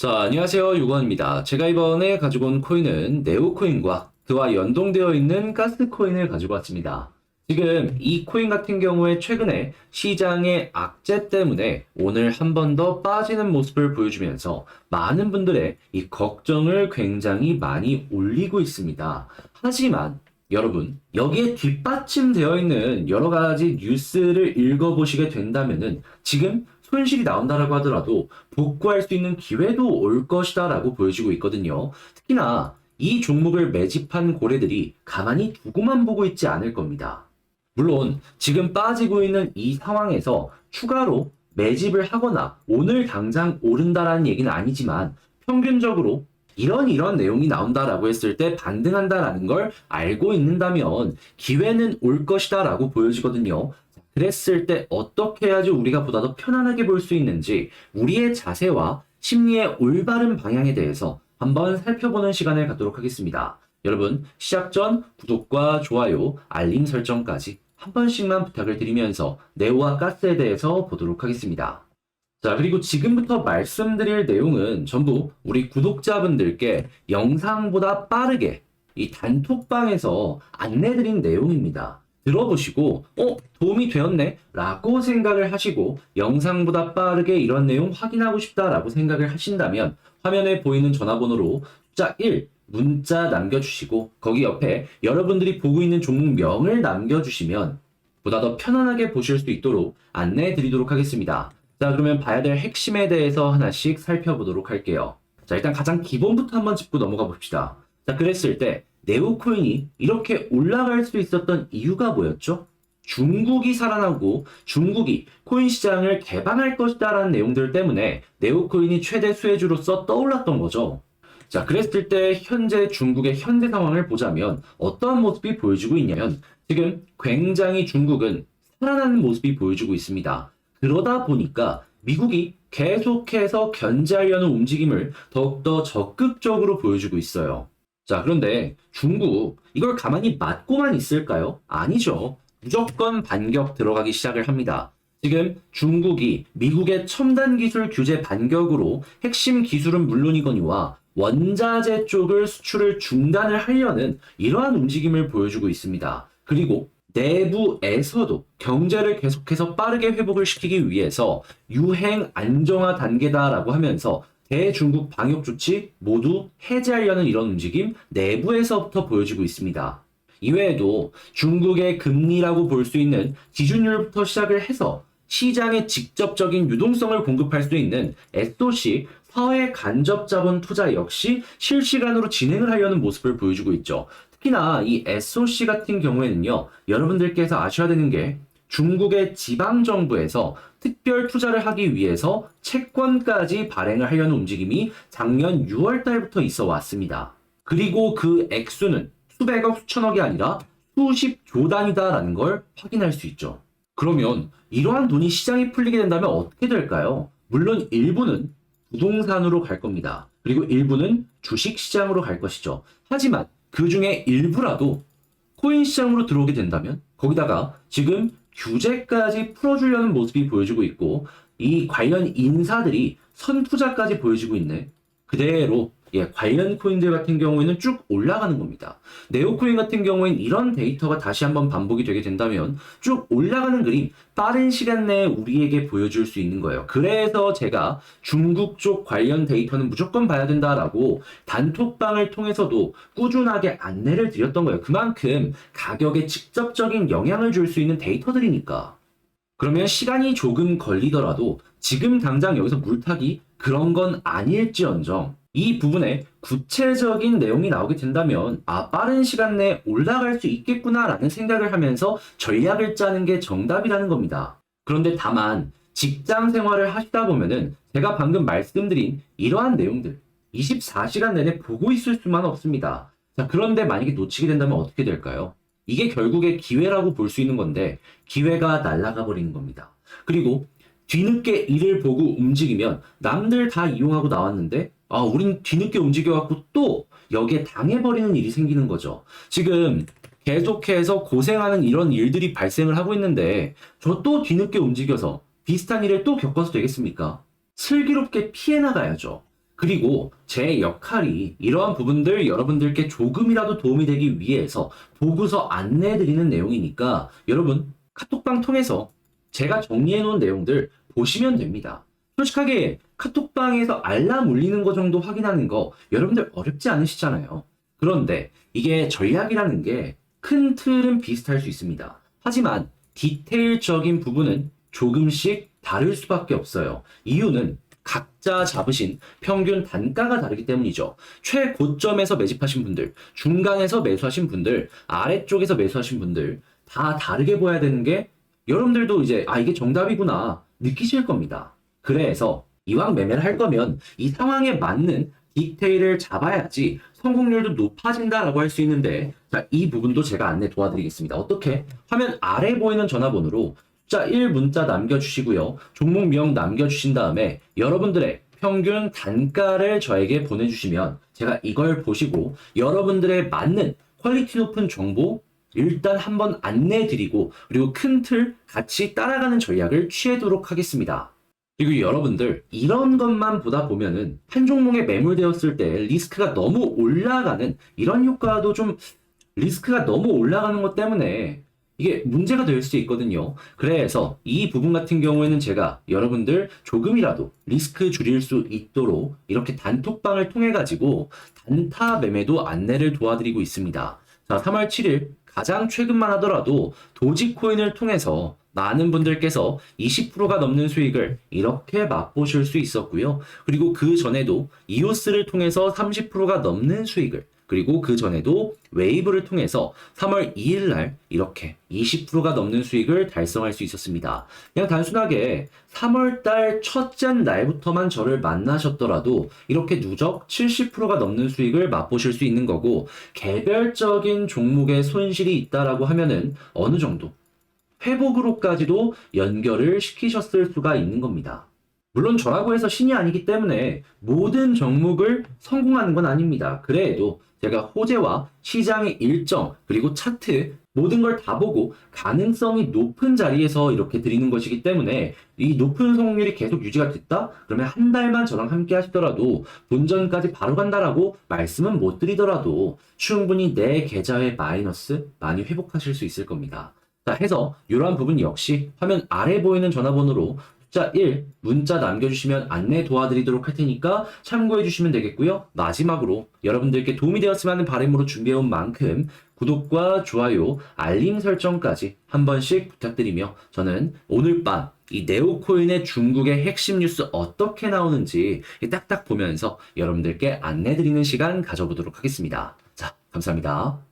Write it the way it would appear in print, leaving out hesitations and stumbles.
자, 안녕하세요. 유건입니다. 제가 이번에 가지고 온 코인은 네오코인과 그와 연동되어 있는 가스코인을 가지고 왔습니다. 지금 이 코인 같은 경우에 최근에 시장의 악재 때문에 오늘 한 번 더 빠지는 모습을 보여주면서 많은 분들의 이 걱정을 굉장히 많이 올리고 있습니다. 하지만 여러분, 여기에 뒷받침되어 있는 여러 가지 뉴스를 읽어보시게 된다면은 지금 손실이 나온다라고 하더라도 복구할 수 있는 기회도 올 것이다라고 보여지고 있거든요. 특히나 이 종목을 매집한 고래들이 가만히 두고만 보고 있지 않을 겁니다. 물론 지금 빠지고 있는 이 상황에서 추가로 매집을 하거나 오늘 당장 오른다라는 얘기는 아니지만 평균적으로 이런 내용이 나온다라고 했을 때 반등한다라는 걸 알고 있는다면 기회는 올 것이다라고 보여지거든요. 그랬을 때 어떻게 해야지 우리가 보다 더 편안하게 볼 수 있는지 우리의 자세와 심리의 올바른 방향에 대해서 한번 살펴보는 시간을 갖도록 하겠습니다. 여러분, 시작 전 구독과 좋아요, 알림 설정까지 한 번씩만 부탁을 드리면서 네오와 가스에 대해서 보도록 하겠습니다. 자, 그리고 지금부터 말씀드릴 내용은 전부 우리 구독자분들께 영상보다 빠르게 이 단톡방에서 안내드린 내용입니다. 들어보시고, 도움이 되었네? 라고 생각을 하시고, 영상보다 빠르게 이런 내용 확인하고 싶다라고 생각을 하신다면, 화면에 보이는 전화번호로 숫자 1, 문자 남겨주시고, 거기 옆에 여러분들이 보고 있는 종목명을 남겨주시면, 보다 더 편안하게 보실 수 있도록 안내해 드리도록 하겠습니다. 자, 그러면 봐야 될 핵심에 대해서 하나씩 살펴보도록 할게요. 자, 일단 가장 기본부터 한번 짚고 넘어가 봅시다. 자, 그랬을 때 네오코인이 이렇게 올라갈 수 있었던 이유가 뭐였죠? 중국이 살아나고 중국이 코인 시장을 개방할 것이다라는 내용들 때문에 네오코인이 최대 수혜주로서 떠올랐던 거죠. 자, 그랬을 때 현재 중국의 현재 상황을 보자면 어떠한 모습이 보여지고 있냐면 지금 굉장히 중국은 살아나는 모습이 보여지고 있습니다. 그러다 보니까 미국이 계속해서 견제하려는 움직임을 더욱더 적극적으로 보여주고 있어요. 자, 그런데 중국, 이걸 가만히 맞고만 있을까요? 아니죠. 무조건 반격 들어가기 시작을 합니다. 지금 중국이 미국의 첨단 기술 규제 반격으로 핵심 기술은 물론이거니와 원자재 쪽을 수출을 중단을 하려는 이러한 움직임을 보여주고 있습니다. 그리고 내부에서도 경제를 계속해서 빠르게 회복을 시키기 위해서 유행 안정화 단계다라고 하면서 대중국 방역 조치 모두 해제하려는 이런 움직임 내부에서부터 보여지고 있습니다. 이외에도 중국의 금리라고 볼 수 있는 기준율부터 시작을 해서 시장에 직접적인 유동성을 공급할 수 있는 SOC 사회 간접 자본 투자 역시 실시간으로 진행을 하려는 모습을 보여주고 있죠. 특히나 이 SOC 같은 경우에는요, 여러분들께서 아셔야 되는 게 중국의 지방정부에서 특별 투자를 하기 위해서 채권까지 발행을 하려는 움직임이 작년 6월 달부터 있어 왔습니다. 그리고 그 액수는 수백억, 수천억이 아니라 수십조 단위다라는 걸 확인할 수 있죠. 그러면 이러한 돈이 시장이 풀리게 된다면 어떻게 될까요? 물론 일부는 부동산으로 갈 겁니다. 그리고 일부는 주식시장으로 갈 것이죠. 하지만 그 중에 일부라도 코인 시장으로 들어오게 된다면 거기다가 지금 규제까지 풀어주려는 모습이 보여지고 있고 이 관련 인사들이 선투자까지 보여지고 있네. 그대로 관련 코인들 같은 경우에는 쭉 올라가는 겁니다. 네오코인 같은 경우에는 이런 데이터가 다시 한번 반복이 되게 된다면 쭉 올라가는 그림 빠른 시간 내에 우리에게 보여줄 수 있는 거예요. 그래서 제가 중국 쪽 관련 데이터는 무조건 봐야 된다라고 단톡방을 통해서도 꾸준하게 안내를 드렸던 거예요. 그만큼 가격에 직접적인 영향을 줄 수 있는 데이터들이니까. 그러면 시간이 조금 걸리더라도 지금 당장 여기서 물타기 그런 건 아닐지언정 이 부분에 구체적인 내용이 나오게 된다면 빠른 시간 내에 올라갈 수 있겠구나라는 생각을 하면서 전략을 짜는 게 정답이라는 겁니다. 그런데 다만 직장 생활을 하시다 보면은 제가 방금 말씀드린 이러한 내용들 24시간 내내 보고 있을 수만 없습니다. 자, 그런데 만약에 놓치게 된다면 어떻게 될까요? 이게 결국에 기회라고 볼 수 있는 건데 기회가 날아가 버리는 겁니다. 그리고 뒤늦게 이를 보고 움직이면 남들 다 이용하고 나왔는데 우린 뒤늦게 움직여갖고 또 여기에 당해버리는 일이 생기는 거죠. 지금 계속해서 고생하는 이런 일들이 발생을 하고 있는데 저 또 뒤늦게 움직여서 비슷한 일을 또 겪어서 되겠습니까? 슬기롭게 피해 나가야죠. 그리고 제 역할이 이러한 부분들 여러분들께 조금이라도 도움이 되기 위해서 보고서 안내해드리는 내용이니까 여러분 카톡방 통해서 제가 정리해 놓은 내용들 보시면 됩니다. 솔직하게 카톡방에서 알람 울리는 거 정도 확인하는 거 여러분들 어렵지 않으시잖아요. 그런데 이게 전략이라는 게 큰 틀은 비슷할 수 있습니다. 하지만 디테일적인 부분은 조금씩 다를 수밖에 없어요. 이유는 각자 잡으신 평균 단가가 다르기 때문이죠. 최고점에서 매집하신 분들, 중간에서 매수하신 분들, 아래쪽에서 매수하신 분들 다 다르게 보여야 되는 게 여러분들도 이제 이게 정답이구나 느끼실 겁니다. 그래서 이왕 매매를 할 거면 이 상황에 맞는 디테일을 잡아야지 성공률도 높아진다라고 할 수 있는데 자, 이 부분도 제가 안내 도와드리겠습니다. 어떻게? 화면 아래 보이는 전화번호로 숫자 1 문자 남겨주시고요. 종목명 남겨주신 다음에 여러분들의 평균 단가를 저에게 보내주시면 제가 이걸 보시고 여러분들의 맞는 퀄리티 높은 정보 일단 한번 안내해드리고 그리고 큰 틀 같이 따라가는 전략을 취하도록 하겠습니다. 그리고 여러분들 이런 것만 보다 보면은 한 종목에 매물되었을 때 리스크가 너무 올라가는 이런 효과도 좀 리스크가 너무 올라가는 것 때문에 이게 문제가 될 수 있거든요. 그래서 이 부분 같은 경우에는 제가 여러분들 조금이라도 리스크 줄일 수 있도록 이렇게 단톡방을 통해 가지고 단타 매매도 안내를 도와드리고 있습니다. 자, 3월 7일 가장 최근만 하더라도 도지코인을 통해서 많은 분들께서 20%가 넘는 수익을 이렇게 맛보실 수 있었고요. 그리고 그 전에도 이오스를 통해서 30%가 넘는 수익을 그리고 그 전에도 웨이브를 통해서 3월 2일 날 이렇게 20%가 넘는 수익을 달성할 수 있었습니다. 그냥 단순하게 3월 달 첫째 날부터만 저를 만나셨더라도 이렇게 누적 70%가 넘는 수익을 맛보실 수 있는 거고 개별적인 종목에 손실이 있다라고 하면은 어느 정도 회복으로까지도 연결을 시키셨을 수가 있는 겁니다. 물론 저라고 해서 신이 아니기 때문에 모든 종목을 성공하는 건 아닙니다. 그래도 제가 호재와 시장의 일정 그리고 차트 모든 걸 다 보고 가능성이 높은 자리에서 이렇게 드리는 것이기 때문에 이 높은 성공률이 계속 유지가 됐다? 그러면 한 달만 저랑 함께 하시더라도 본전까지 바로 간다라고 말씀은 못 드리더라도 충분히 내 계좌의 마이너스 많이 회복하실 수 있을 겁니다. 자, 해서 이러한 부분 역시 화면 아래 보이는 전화번호로 숫자 1 문자 남겨주시면 안내 도와드리도록 할 테니까 참고해 주시면 되겠고요. 마지막으로 여러분들께 도움이 되었으면 하는 바람으로 준비해온 만큼 구독과 좋아요, 알림 설정까지 한 번씩 부탁드리며 저는 오늘 밤 이 네오코인의 중국의 핵심 뉴스 어떻게 나오는지 딱딱 보면서 여러분들께 안내 드리는 시간 가져보도록 하겠습니다. 자, 감사합니다.